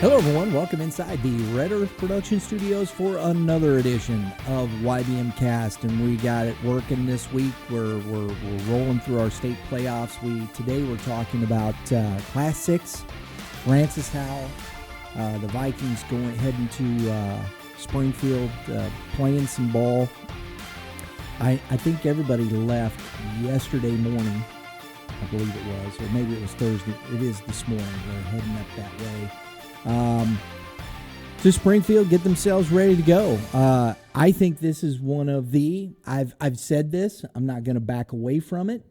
Hello, everyone. Welcome inside the Red Earth Production Studios for another edition of YBMcast, and we got it working this week. We're rolling through our state playoffs. Today we're talking about Class 6, Francis Howell, the Vikings heading to Springfield, playing some ball. I think everybody left yesterday morning, I believe it was, or maybe it was Thursday. It is this morning. They're heading up that way. To Springfield, get themselves ready to go. I think this is one of I've said this, I'm not going to back away from it.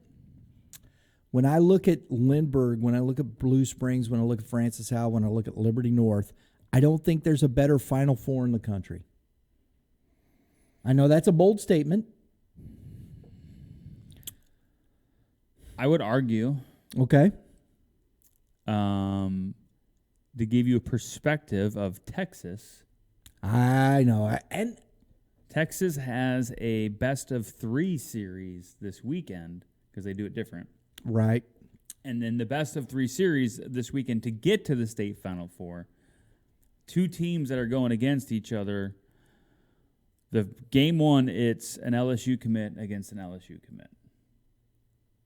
When I look at Lindbergh, when I look at Blue Springs, when I look at Francis Howell, when I look at Liberty North, I don't think there's a better Final Four in the country. I know that's a bold statement. I would argue. Okay. To give you a perspective of Texas. I know. And Texas has a best-of-3 series this weekend because they do it different. Right. And then the best-of-3 series this weekend to get to the state Final Four. Two teams that are going against each other. The game one, it's an LSU commit against an LSU commit.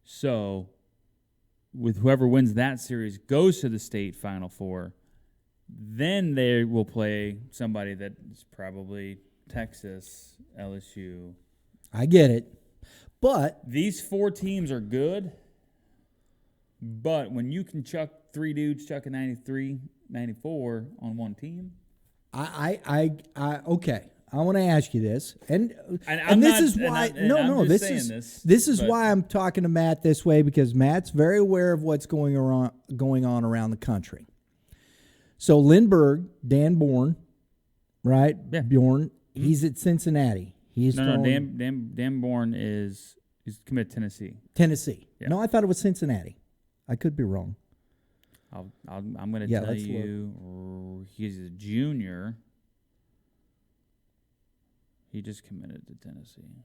So with whoever wins that series goes to the state Final Four, then they will play somebody that is probably Texas, LSU. I get it. But these four teams are good, but when you can chuck three dudes chucking 93, 94 on one team. Okay. I want to ask you this, and this is why. This is why I'm talking to Matt this way, because Matt's very aware of what's going on around the country. So Lindbergh, Dan Bourne, right? Yeah. Bjorn, he's at Cincinnati. Dan Bourne he's committed to Tennessee. Tennessee. Yeah. No, I thought it was Cincinnati. I could be wrong. I'm going to tell you, he's a junior. He just committed to Tennessee.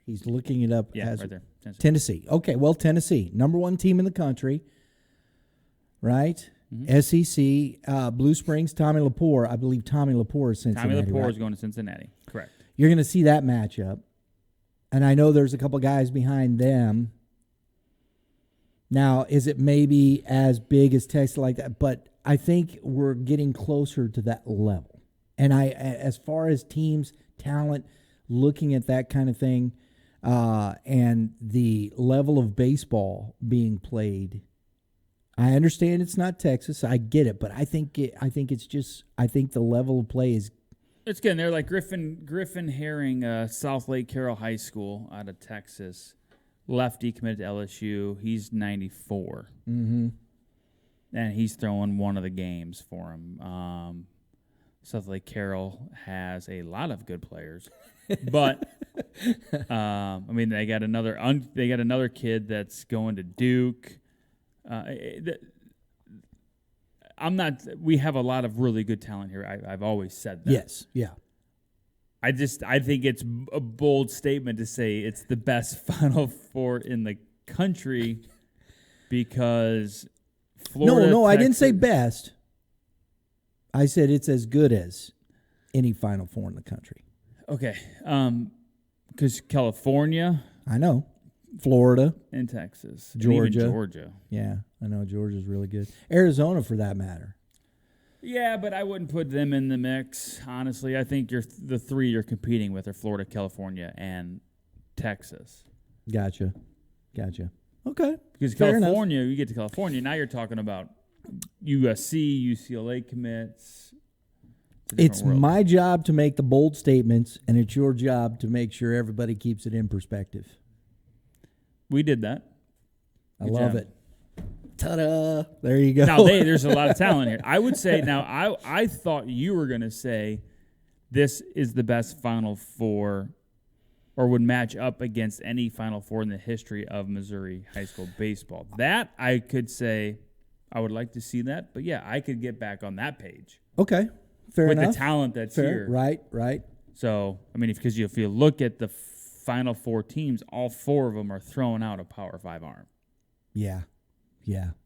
He's looking it up. Yeah, right there. Tennessee. Okay, well, Tennessee, number one team in the country, right? Mm-hmm. SEC, Blue Springs, Tommy Lepore. I believe Tommy Lepore is Cincinnati. Tommy Lepore is going to Cincinnati. Correct. You're going to see that matchup. And I know there's a couple guys behind them. Now, is it maybe as big as Texas like that? But I think we're getting closer to that level. And as far as teams, talent, looking at that kind of thing, and the level of baseball being played, I understand it's not Texas. I get it, but I think the level of play is. It's getting there. Like Griffin Herring, South Lake Carroll High School out of Texas, lefty committed to LSU. He's 94, and he's throwing one of the games for him. South Lake Carroll has a lot of good players, but they got another kid that's going to Duke. We have a lot of really good talent here. I've always said that. Yes, yeah. I think it's a bold statement to say it's the best Final Four in the country because Florida. No, I didn't say best. I said it's as good as any Final Four in the country. Okay. Because California. I know. Florida. And Texas. Georgia. And even Georgia. Yeah, I know. Georgia's really good. Arizona, for that matter. Yeah, but I wouldn't put them in the mix, honestly. I think the three you're competing with are Florida, California, and Texas. Gotcha. Okay. Because California, you get to California, now you're talking about USC, UCLA commits. It's my job to make the bold statements, and it's your job to make sure everybody keeps it in perspective. We did that. I love it. Ta-da! There you go. Now, there's a lot of talent here. I would say, I thought you were going to say this is the best Final Four or would match up against any Final Four in the history of Missouri high school baseball. That I could say I would like to see that, but yeah, I could get back on that page. Okay, fair enough. With the talent that's here. Right. So, because if you look at the Final Four teams, all four of them are throwing out a Power 5 arm. Yeah,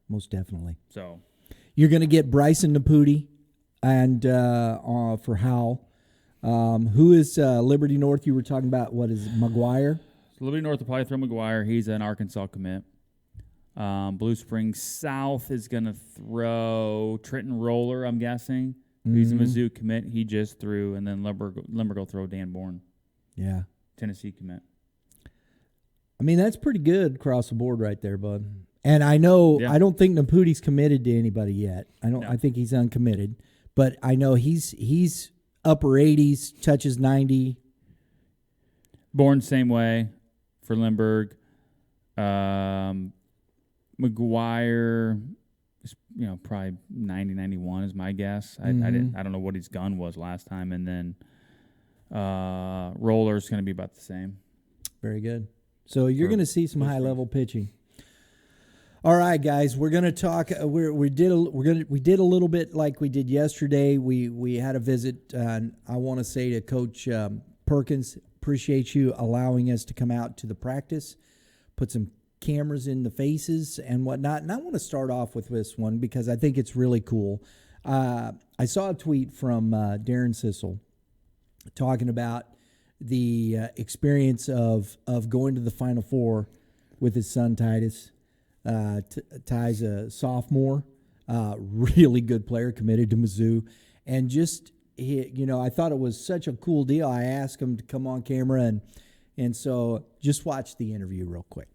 most definitely. So, You're going to get Brysen Nepute and for Howell. Who is Liberty North? You were talking about, what is it, McGuire? Liberty North will probably throw McGuire. He's an Arkansas commit. Blue Springs South is going to throw Trenton Roller, I'm guessing. He's a Mizzou commit. He just threw. And then Limburg will throw Dan Bourne. Yeah. Tennessee commit. I mean, that's pretty good across the board right there, bud. And I know, I don't think Nepute's committed to anybody yet. I think he's uncommitted. But I know he's upper 80s, touches 90. Bourne, same way for Limburg. McGuire is, probably 90, 91 is my guess. I don't know what his gun was last time. And then Roller's going to be about the same. Very good. So you're going to see some high-level pitching. All right, guys, we're going to talk. We did a little bit like we did yesterday. We had a visit. I want to say to Coach Perkins, appreciate you allowing us to come out to the practice, put some cameras in the faces and whatnot. And I want to start off with this one because I think it's really cool. I saw a tweet from Darren Cissell talking about the experience of going to the Final Four with his son Tytus. Ty's a sophomore, really good player, committed to Mizzou, and just I thought it was such a cool deal. I asked him to come on camera, and so just watch the interview real quick.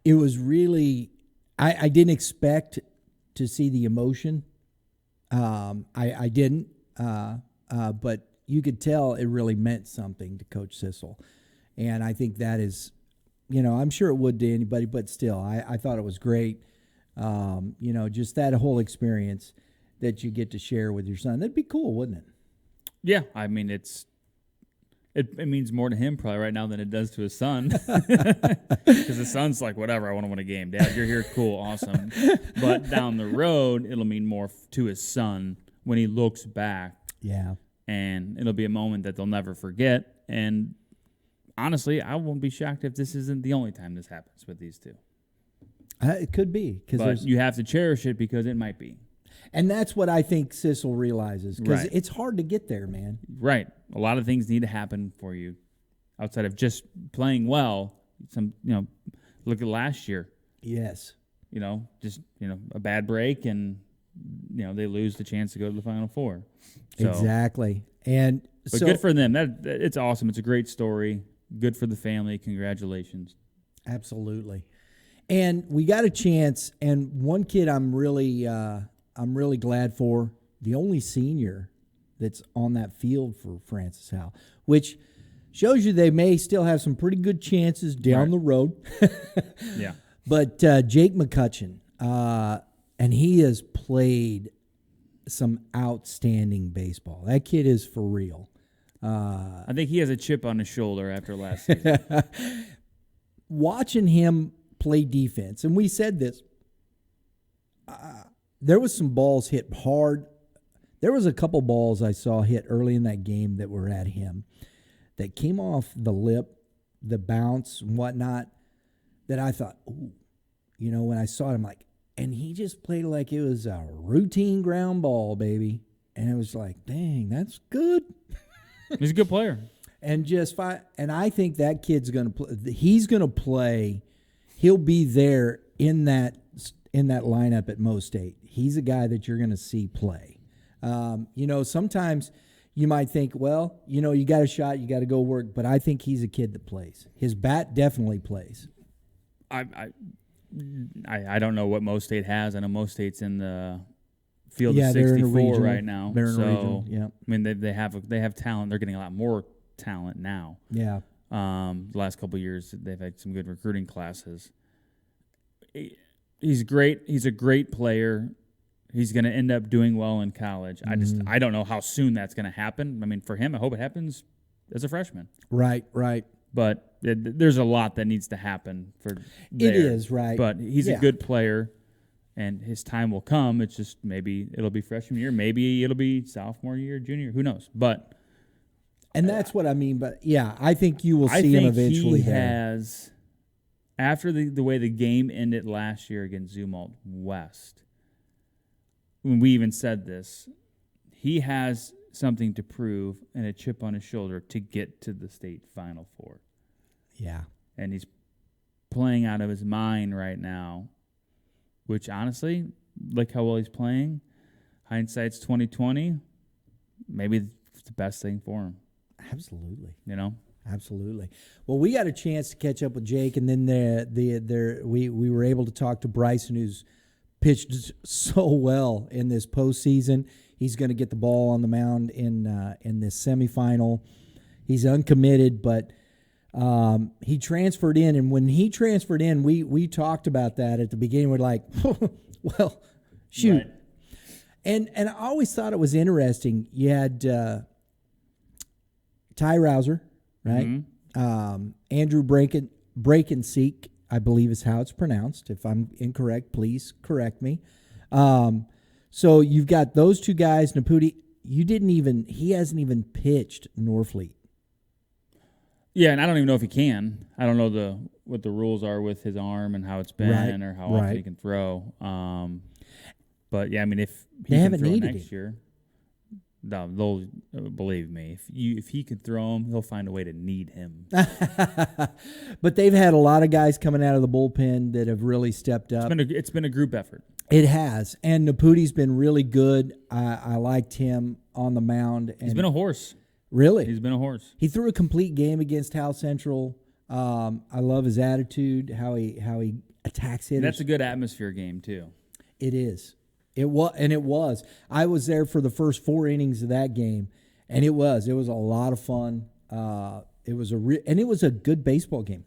It was really, I didn't expect to see the emotion. I didn't, but you could tell it really meant something to Coach Cissell. And I think that is, I'm sure it would to anybody, but still, I thought it was great. Just that whole experience that you get to share with your son. That'd be cool, wouldn't it? Yeah, I mean, it means more to him probably right now than it does to his son. Because his son's like, whatever, I want to win a game. Dad, you're here, cool, awesome. But down the road, it'll mean more to his son when he looks back. Yeah. And it'll be a moment that they'll never forget. And honestly, I won't be shocked if this isn't the only time this happens with these two. It could be. But you have to cherish it because it might be. And that's what I think Cissell realizes, because it's hard to get there, man. Right. A lot of things need to happen for you outside of just playing well. Look at last year. Yes. A bad break and, they lose the chance to go to the Final Four. So, exactly. But good for them. It's awesome. It's a great story. Good for the family. Congratulations. Absolutely. And we got a chance, and one kid I'm really glad for, the only senior that's on that field for Francis Howell, which shows you they may still have some pretty good chances down the road. Yeah. But Jake McCutcheon, and he has played some outstanding baseball. That kid is for real. I think he has a chip on his shoulder after last season. Watching him play defense, and we said this, there was some balls hit hard. There was a couple balls I saw hit early in that game that were at him that came off the lip, the bounce and whatnot, that I thought, ooh, when I saw it, I'm like, and he just played like it was a routine ground ball, baby. And it was like, dang, that's good. He's a good player. And and I think that kid's going to play. He's going to play. He'll be there in that lineup at Mo State. He's a guy that you're going to see play. Sometimes you might think, well, you got a shot, you got to go work. But I think he's a kid that plays. His bat definitely plays. I don't know what Mo State has. I know Mo State's in the field of 64 right now. They're in a regional, yeah. I mean, they have talent. They're getting a lot more talent now. Yeah. The last couple of years, they've had some good recruiting classes. He's great. He's a great player. He's going to end up doing well in college. I don't know how soon that's going to happen. I mean, for him, I hope it happens as a freshman. Right. But there's a lot that needs to happen for there. It is, right. But he's a good player, and his time will come. It's just maybe it'll be freshman year. Maybe it'll be sophomore year, junior. Who knows? And that's what I mean. But, yeah, I think you will see him eventually. He has, after the way the game ended last year against Zumwalt West, when we even said this, he has something to prove and a chip on his shoulder to get to the state Final Four. Yeah. And he's playing out of his mind right now, which honestly, look how well he's playing. Hindsight's 2020. Maybe it's the best thing for him. Absolutely. Absolutely. Well, we got a chance to catch up with Jake, and then we were able to talk to Brysen, who's pitched so well in this postseason. He's going to get the ball on the mound in this semifinal. He's uncommitted, but he transferred in, and when he transferred in, we talked about that at the beginning. We're like, well, shoot. Right. And I always thought it was interesting. You had Ty Rouser, right? Mm-hmm. Andrew Brakenseek, I believe is how it's pronounced. If I'm incorrect, please correct me. So you've got those two guys. Nepute, he hasn't even pitched Norfleet. Yeah, and I don't even know if he can. I don't know what the rules are with his arm and how it's been or how often he can throw. But yeah, I mean, if he can throw next year, they'll believe me. If he could throw him, he'll find a way to need him. But they've had a lot of guys coming out of the bullpen that have really stepped up. It's been a group effort. It has, and Nepute's been really good. I liked him on the mound. And he's been a horse. Really? He's been a horse. He threw a complete game against Howell Central. I love his attitude, how he attacks hitters. That's a good atmosphere game too. It is. It was. I was there for the first 4 innings of that game, and it was a lot of fun. It was a good baseball game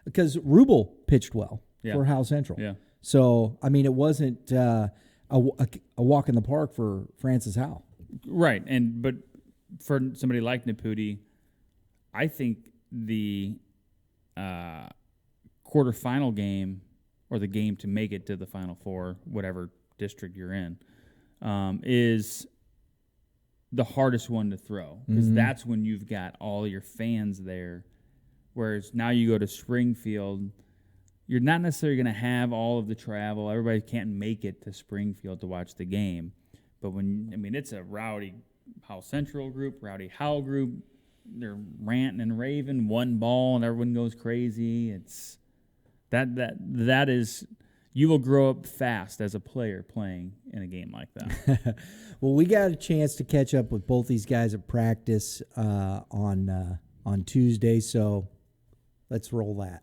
because Rubel pitched well for Howell Central. Yeah. So I mean, it wasn't a walk in the park for Francis Howell. Right, but for somebody like Nepute, I think the quarterfinal game or the game to make it to the Final Four, whatever district you're in, is the hardest one to throw because that's when you've got all your fans there. Whereas now you go to Springfield, you're not necessarily going to have all of the travel. Everybody can't make it to Springfield to watch the game. But it's a rowdy Howell Central group, rowdy Howell group. They're ranting and raving, one ball, and everyone goes crazy. It's that is. You will grow up fast as a player playing in a game like that. Well, we got a chance to catch up with both these guys at practice on Tuesday, so let's roll that.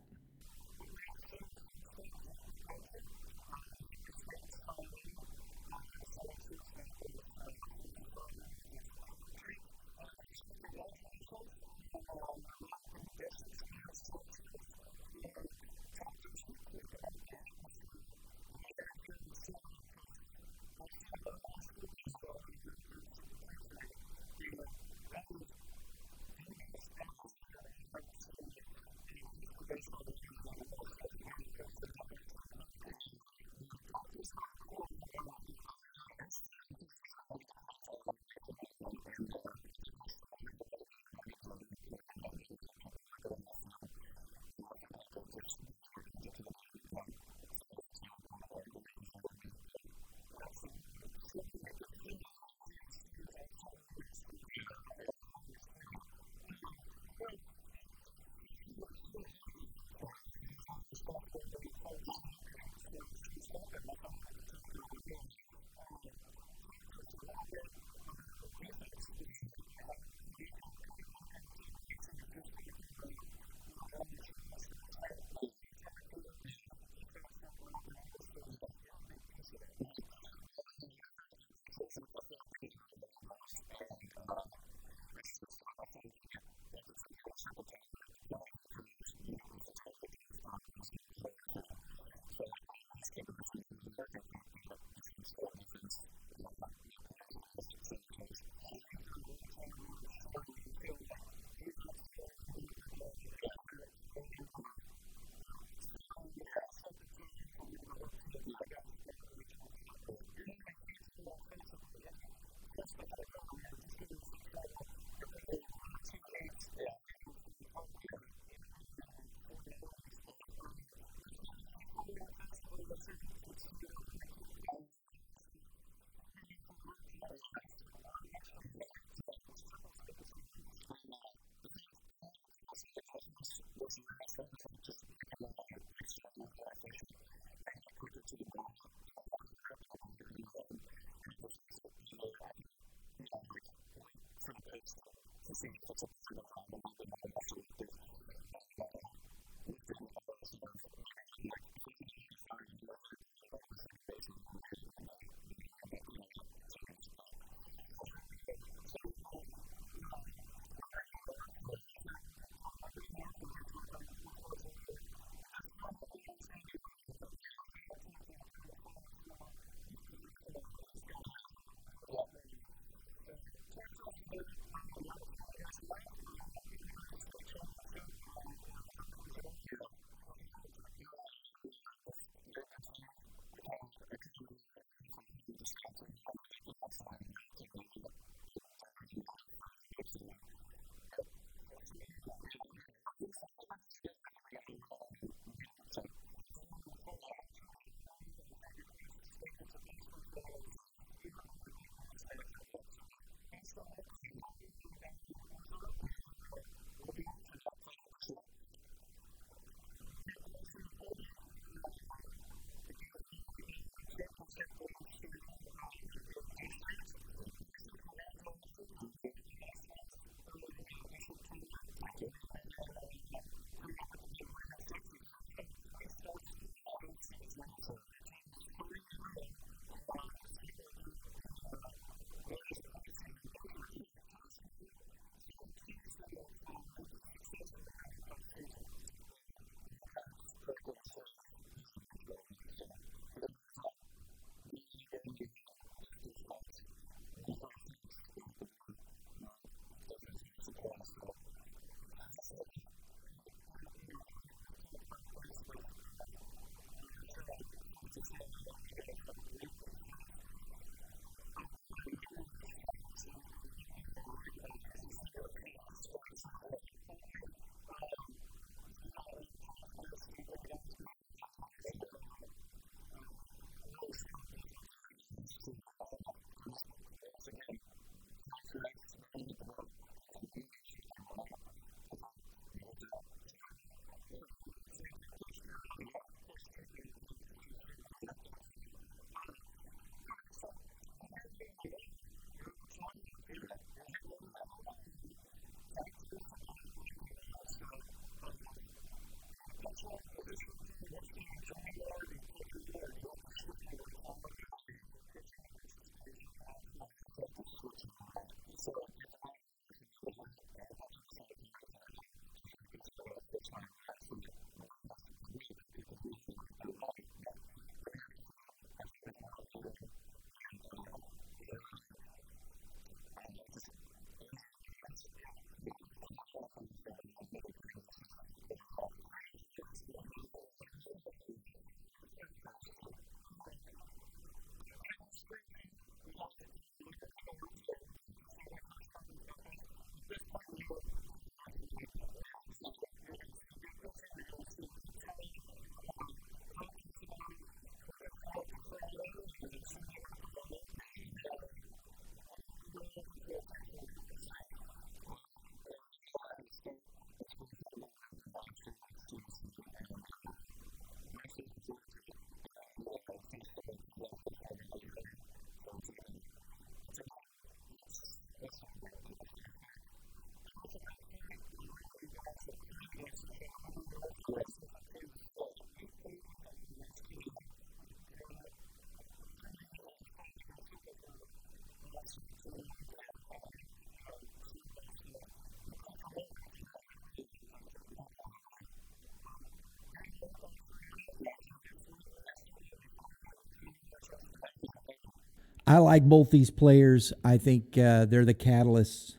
I like both these players. I think they're the catalysts,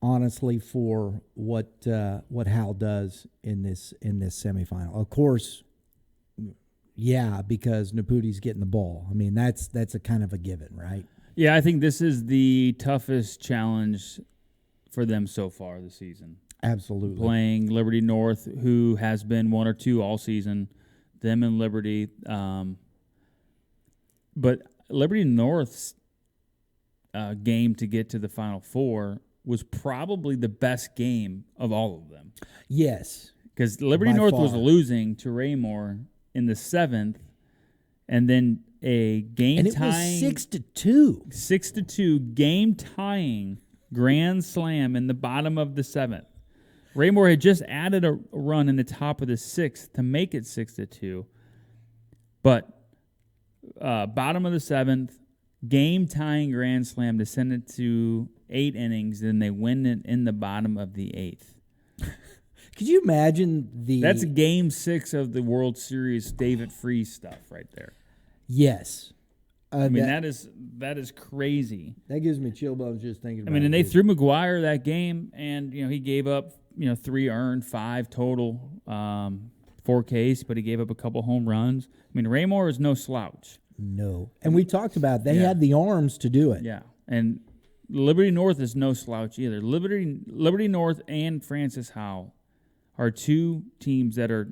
honestly, for what Howell does in this semifinal. Of course, yeah, because Nepute's getting the ball. I mean, that's a kind of a given, right? Yeah, I think this is the toughest challenge for them so far this season. Absolutely. Playing Liberty North, who has been 1 or 2 all season, them and Liberty. But Liberty North's game to get to the Final Four was probably the best game of all of them. Yes. Because Liberty By North far. was losing to Raymore in the 7th, and then a game And it tying was 6-2. 6-2 game tying grand slam in the bottom of the 7th. Raymore had just added a run in the top of the 6th to make it 6-2, but bottom of the 7th, game tying grand slam to send it to 8 innings. Then they win it in the bottom of the 8th. Could you imagine That's Game 6 of the World Series David Freese stuff right there. Yes. I mean, that is crazy. That gives me chill bumps just thinking about it. And they threw McGuire that game, and he gave up 3 earned, 5 total, 4 Ks, but he gave up a couple home runs. I mean, Raymore is no slouch. No. And we talked about they had the arms to do it. Yeah, and Liberty North is no slouch either. Liberty North and Francis Howell are 2 teams that are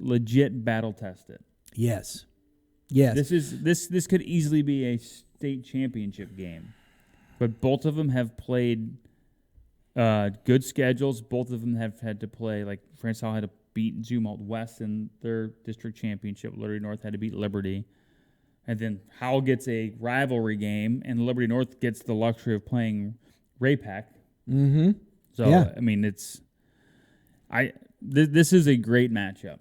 legit battle tested. Yes. Yes. This could easily be a state championship game, but both of them have played good schedules. Both of them have had to play, like Francis Howell had to beat Zumwalt West in their district championship. Liberty North had to beat Liberty, and then Howell gets a rivalry game, and Liberty North gets the luxury of playing Ray-Pac. Mm-hmm. So yeah. I mean, this is a great matchup.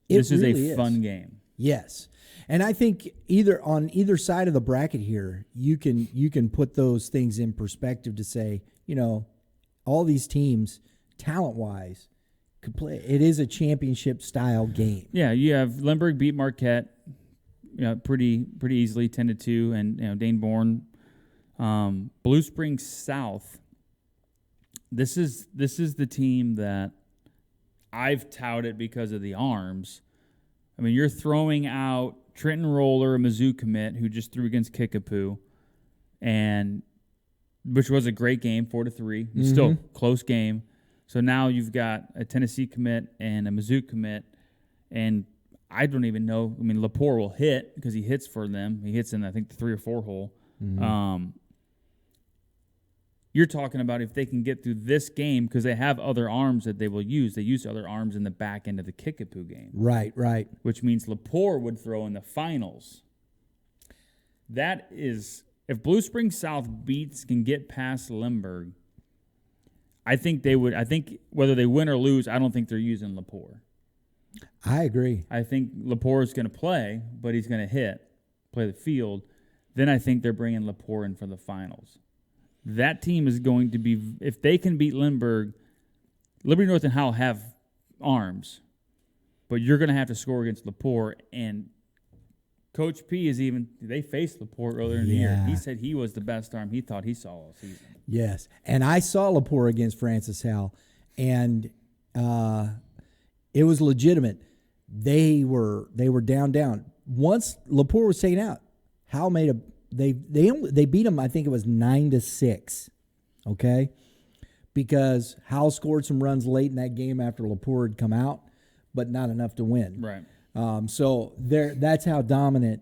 This is a fun game. Yes. And I think on either side of the bracket here, you can put those things in perspective to say, all these teams, talent-wise, could play. It is a championship-style game. Yeah, you have Lindbergh beat Marquette, pretty easily, 10-2, and Dane Bourne, Blue Springs South. This is the team that I've touted because of the arms. I mean, you're throwing out Trenton Roller, a Mizzou commit, who just threw against Kickapoo, which was a great game, 4-3. It's still a close game. So now you've got a Tennessee commit and a Mizzou commit, and I don't even know. I mean, Lepore will hit because he hits for them. He hits in, I think, the 3 or 4 hole. Mm-hmm. You're talking about if they can get through this game because they have other arms that they will use. They use other arms in the back end of the Kickapoo game. Right. Which means Lepore would throw in the finals. That is, if Blue Springs South can get past Lindbergh, I think they would. I think whether they win or lose, I don't think they're using Lepore. I agree. I think Lepore is going to play, but he's going to play the field. Then I think they're bringing Lepore in for the finals. That team is going to be, if they can beat Lindbergh, Liberty North and Howell have arms, but you're going to have to score against Lepore. And Coach P they faced Lepore earlier in the year. He said he was the best arm he thought he saw all season. Yes, and I saw Lepore against Francis Howell, and it was legitimate. They were down. Once Lepore was taken out, Howell made they beat him. I think it was 9-6. Okay, because Howell scored some runs late in that game after Lepore had come out, but not enough to win. Right. So that's how dominant,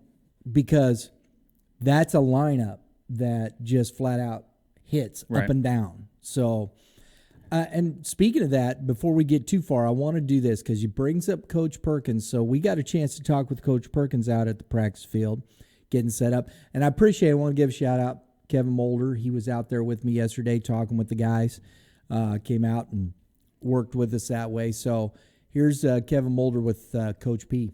because that's a lineup that just flat out hits up and down. So, and speaking of that, before we get too far, I want to do this because it brings up Coach Perkins. So we got a chance to talk with Coach Perkins out at the practice field, getting set up. And I want to give a shout out Kevin Mulder. He was out there with me yesterday talking with the guys. Came out and worked with us that way. So here's Kevin Mulder with Coach P.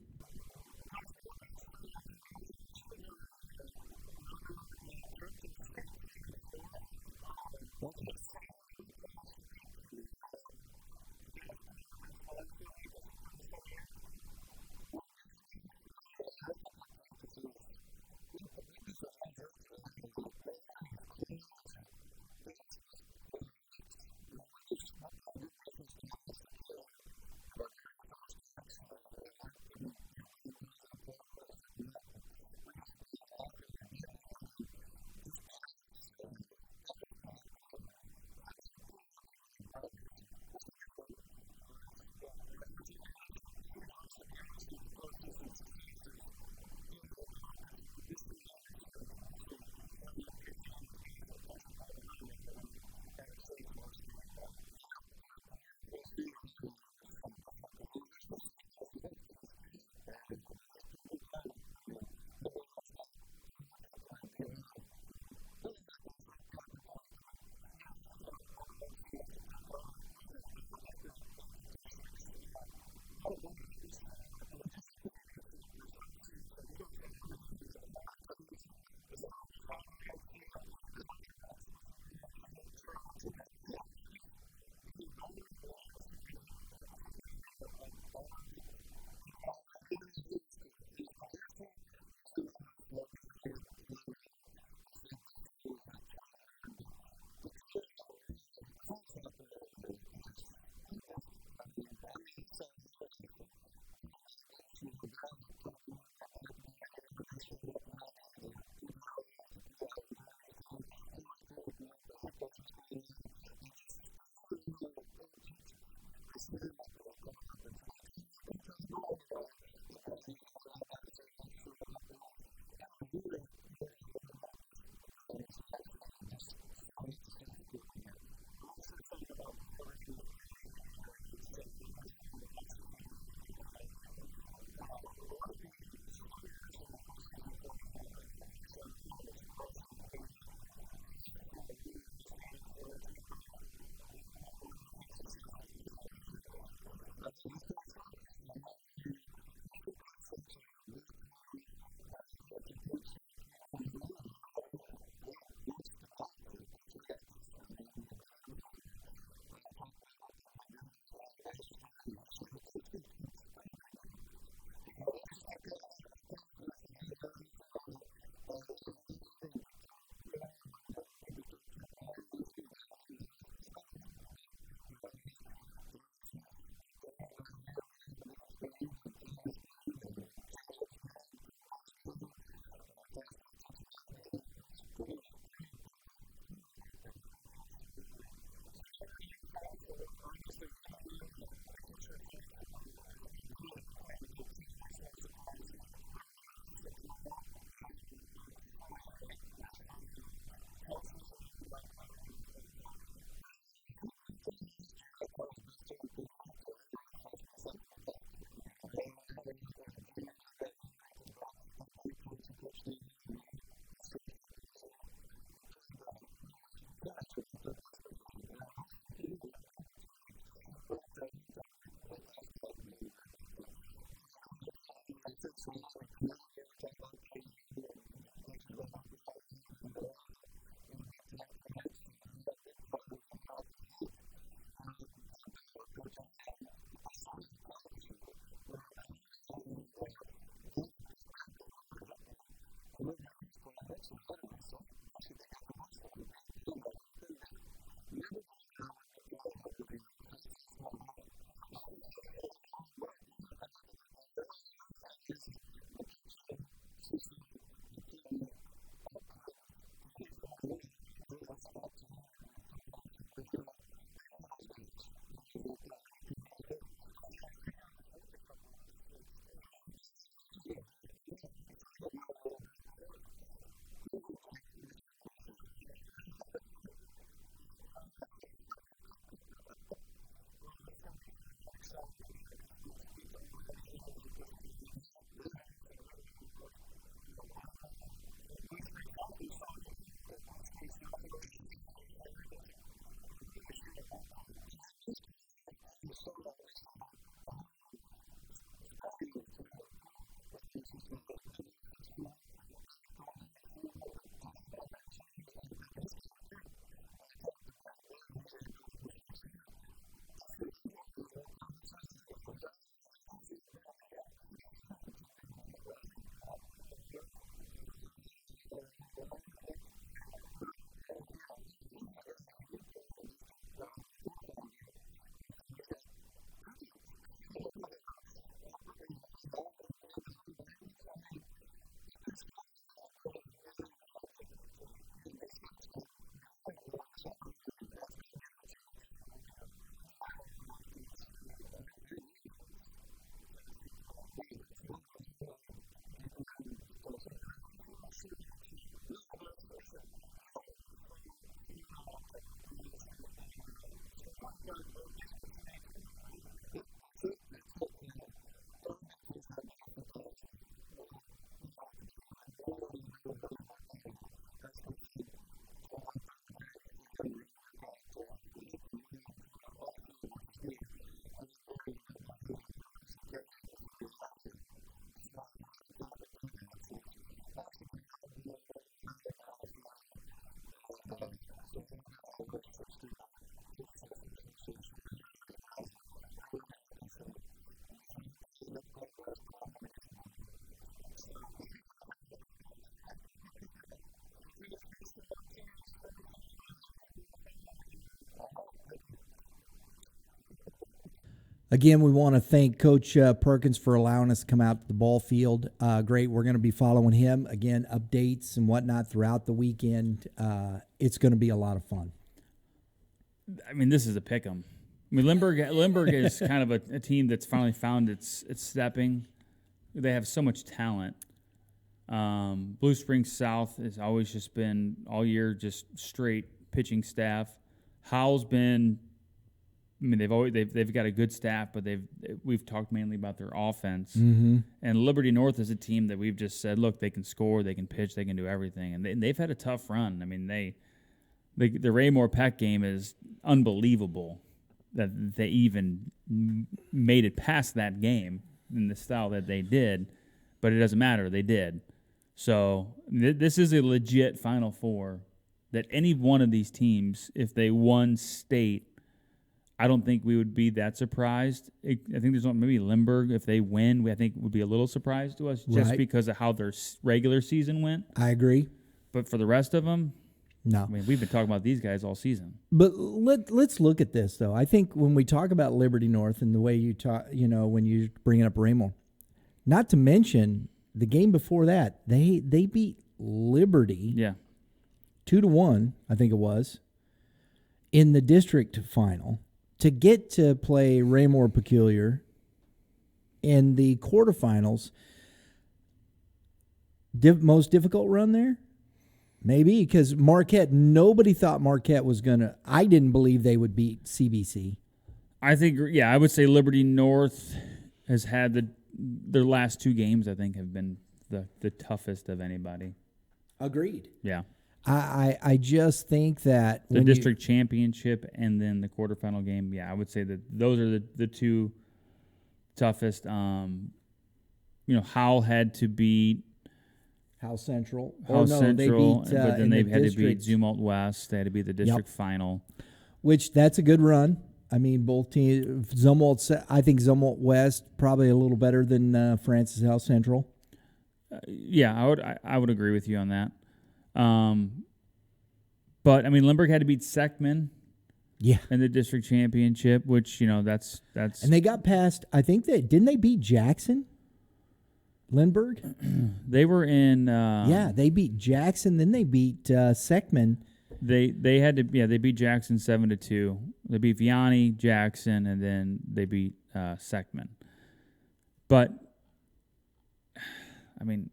Again, we want to thank Coach Perkins for allowing us to come out to the ball field. Great. We're going to be following him. Again, updates and whatnot throughout the weekend. It's going to be a lot of fun. I mean, this is a pick 'em. I mean, Lindbergh is kind of a team that's finally found its stepping. They have so much talent. Blue Springs South has always just been all year just straight pitching staff. Howell's been. I mean, they've got a good staff, but we've talked mainly about their offense. Mm-hmm. And Liberty North is a team that we've just said, look, they can score, they can pitch, they can do everything, and they've had a tough run. I mean, the Raymore Peck game is unbelievable that they even made it past that game in the style that they did, but it doesn't matter, they did. So this is a legit Final Four that any one of these teams, if they won state, I don't think we would be that surprised. I think there's maybe Lindbergh, if they win, I think would be a little surprised to us just because of how their regular season went. I agree. But for the rest of them, no. I mean, we've been talking about these guys all season. But let's look at this, though. I think when we talk about Liberty North and the way you talk, when you're bringing up Raymore, not to mention the game before that, they beat Liberty 2-1, I think it was, in the district final, to get to play Raymore Peculiar in the quarterfinals. Most difficult run there? Maybe because Marquette, nobody thought Marquette was going to. I didn't believe they would beat CBC. I think, I would say Liberty North has had their last 2 games, I think, have been the toughest of anybody. Agreed. Yeah. I just think that the district championship and then the quarterfinal game, I would say that those are the 2 toughest. Howell had to beat Howell Central. They beat, but then they had to beat Zumwalt West. They had to beat the district final. Which, that's a good run. I mean, both teams. I think Zumwalt West probably a little better than Francis Howell Central. I would agree with you on that. But I mean, Lindbergh had to beat Seckman. Yeah. In the district championship, which that's. And they got past. I think didn't they beat Jackson? Lindbergh. They were in. They beat Jackson. Then they beat Seckman. They had to. They beat Jackson 7-2. They beat Vianney, Jackson, and then they beat Seckman. But I mean,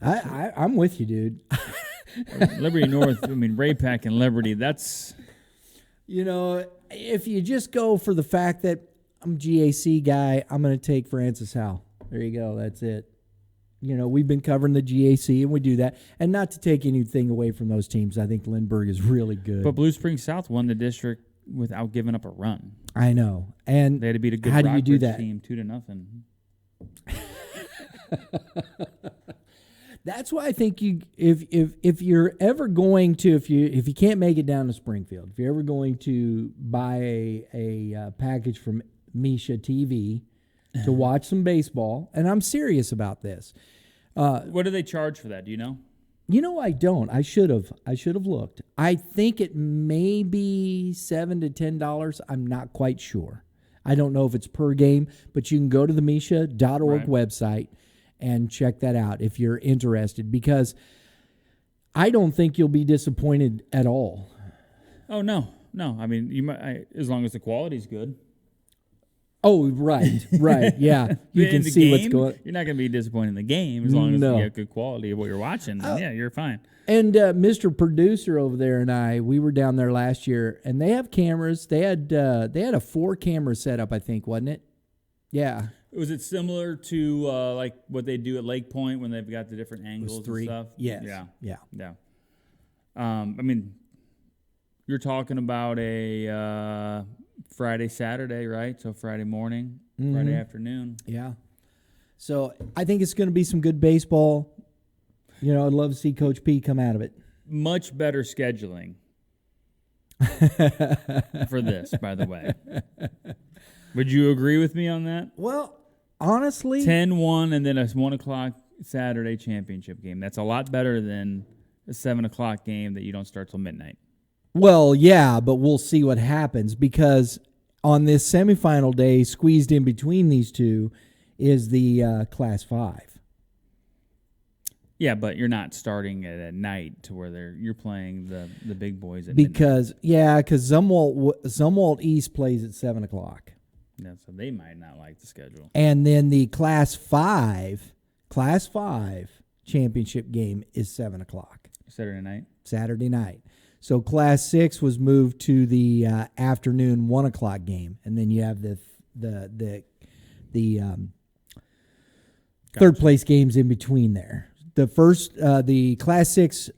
I'm with you, dude. Liberty North. I mean, Ray Pack and Liberty. That's. If you just go for the fact that I'm a GAC guy, I'm going to take Francis Howell. There you go. That's it. We've been covering the GAC, and we do that. And not to take anything away from those teams, I think Lindbergh is really good. But Blue Springs South won the district without giving up a run. I know. And they had to beat a good Rockbridge team 2-0. That's why I think if you're ever going to if you can't make it down to Springfield, if you're ever going to buy a package from Misha TV to watch some baseball, and I'm serious about this. What do they charge for that? Do you know? I don't. I should have looked. I think it may be $7 to $10. I'm not quite sure. I don't know if it's per game, but you can go to the Misha.org website and check that out if you're interested, because I don't think you'll be disappointed at all. Oh, no. I mean, you might, as long as the quality's good. Oh, right, yeah. You can see what's going on. You're not going to be disappointed in the game as long as you have good quality of what you're watching. You're fine. And Mr. Producer over there and we were down there last year, and they have cameras. They had a 4-camera setup, I think, wasn't it? Yeah. Was it similar to like what they do at Lake Point when they've got the different angles and stuff? Yes. Yeah. I mean, you're talking about a Friday, Saturday, right? So Friday morning, Friday afternoon. Yeah. So I think it's going to be some good baseball. I'd love to see Coach P come out of it. Much better scheduling for this, by the way. Would you agree with me on that? Well, honestly, 10-1 and then a 1 o'clock Saturday championship game. That's a lot better than a 7 o'clock game that you don't start till midnight. Well, yeah, but we'll see what happens, because on this semifinal day, squeezed in between these two, is the Class 5. Yeah, but you're not starting it at night to where you're playing the big boys at because midnight. Because Zumwalt East plays at 7 o'clock. Yeah, so they might not like the schedule. And then the Class 5 championship game is 7 o'clock. Saturday night. So Class 6 was moved to the afternoon 1 o'clock game, and then you have the third place games in between there. The Class 6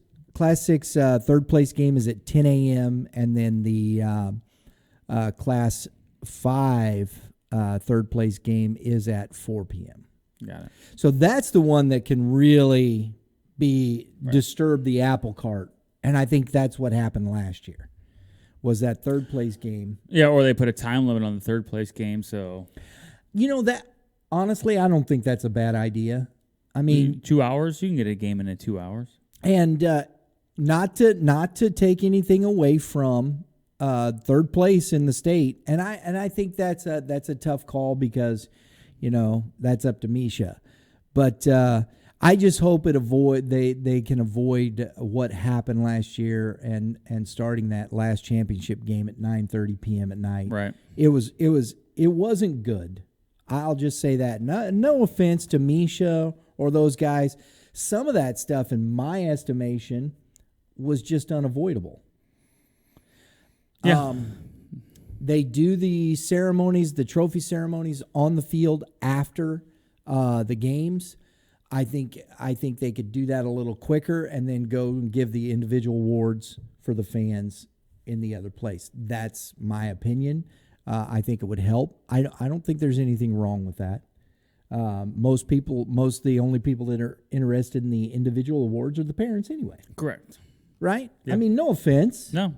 third place game is at 10 a.m. and then the Class 5 third place game is at 4 p.m. Got it. So that's the one that can really disturb the apple cart. And I think that's what happened last year, was that third place game. Yeah, or they put a time limit on the third place game. So, that honestly, I don't think that's a bad idea. I mean, 2 hours, you can get a game in 2 hours. And not to take anything away from third place in the state, and I think that's a tough call, because that's up to Misha, but. I just hope they can avoid what happened last year and starting that last championship game at 9:30 p.m. at night. Right. It wasn't good. I'll just say that. No offense to Misha or those guys. Some of that stuff, in my estimation, was just unavoidable. Yeah. They do the ceremonies, the trophy ceremonies on the field after the games. I think they could do that a little quicker and then go and give the individual awards for the fans in the other place. That's my opinion. I think it would help. I don't think there's anything wrong with that. Most of the only people that are interested in the individual awards are the parents anyway. Correct. Right? Yep. I mean, no offense. No,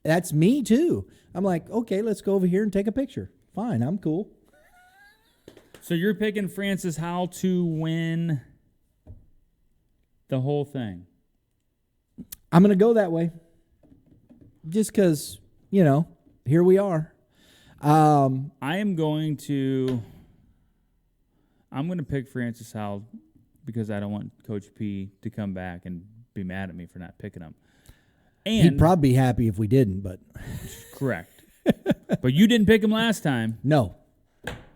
That's me too. I'm like, okay, let's go over here and take a picture. Fine, I'm cool. So you're picking Francis Howell to win the whole thing? I'm going to go that way. Just because, here we are. I'm going to pick Francis Howell because I don't want Coach P to come back and be mad at me for not picking him. And he'd probably be happy if we didn't, but correct. But you didn't pick him last time. No,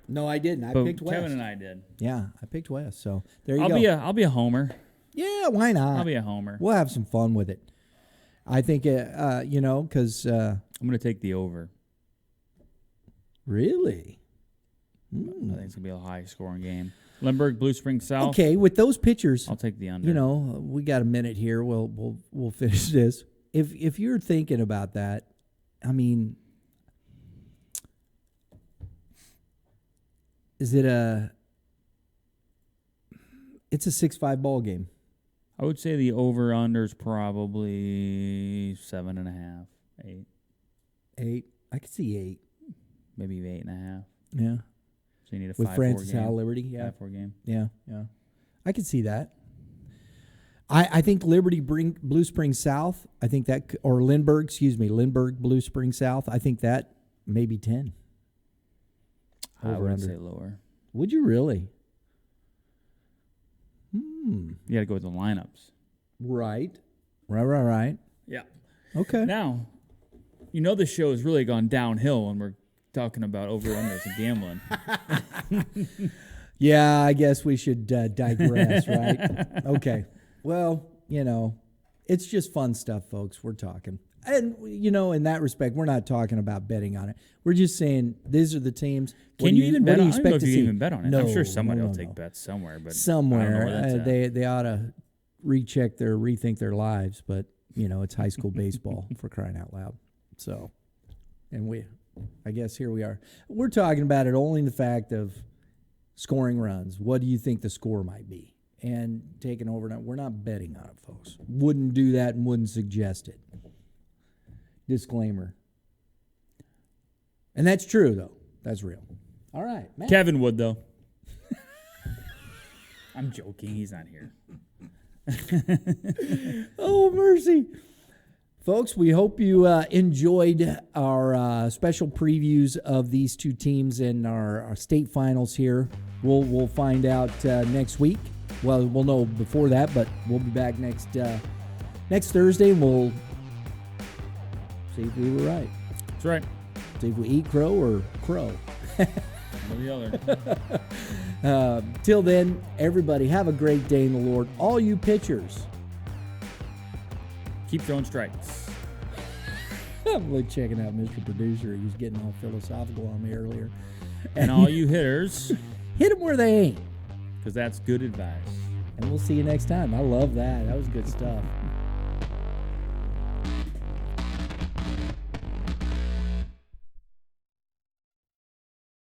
I didn't. I picked West. Kevin and I did. Yeah, I picked West. So there you go. I'll be a homer. Yeah, why not? I'll be a homer. We'll have some fun with it. I think, because I'm going to take the over. Really? I think it's going to be a high-scoring game. Lindbergh, Blue Springs South. Okay, with those pitchers, I'll take the under. We got a minute here. We'll finish this. If you're thinking about that, I mean, it's a 6-5 ball game. I would say the over-under is probably 7.5, 8. 8. I could see 8. Maybe 8.5. Yeah. So you need a 5-4 with Francis game. Howell Liberty. Yeah. 5-4 game. Yeah. I could see that. I think Liberty Blue Springs South. I think that or Lindbergh Blue Springs South. I think that maybe 10. I would say lower. Would you really? You got to go with the lineups. Right. Yeah. Okay. Now, the show has really gone downhill when we're talking about over-unders and gambling. Yeah, I guess we should digress, right? Okay. Well, it's just fun stuff, folks. We're talking. And, in that respect, we're not talking about betting on it. We're just saying these are the teams. Can you even bet on it? I don't know if you can even bet on it. No, I'm sure somebody will take bets somewhere. But I don't know where that's at. They ought to rethink their lives. But, it's high school baseball for crying out loud. So, and I guess here we are. We're talking about it only in the fact of scoring runs. What do you think the score might be? And taking over. We're not betting on it, folks. Wouldn't do that and wouldn't suggest it. Disclaimer. And that's true, though. That's real. All right, Matt. Kevin would, though. I'm joking. He's not here. Oh, mercy. Folks, we hope you enjoyed our special previews of these two teams in our state finals here. We'll find out next week. Well, we'll know before that, but we'll be back next Thursday, and we'll see if we were right. That's right. See if we eat crow or crow. One or the other. Till then, everybody, have a great day in the Lord. All you pitchers, keep throwing strikes. I'm really checking out Mr. Producer. He was getting all philosophical on me earlier. And all you hitters, hit them where they ain't. Because that's good advice. And we'll see you next time. I love that. That was good stuff.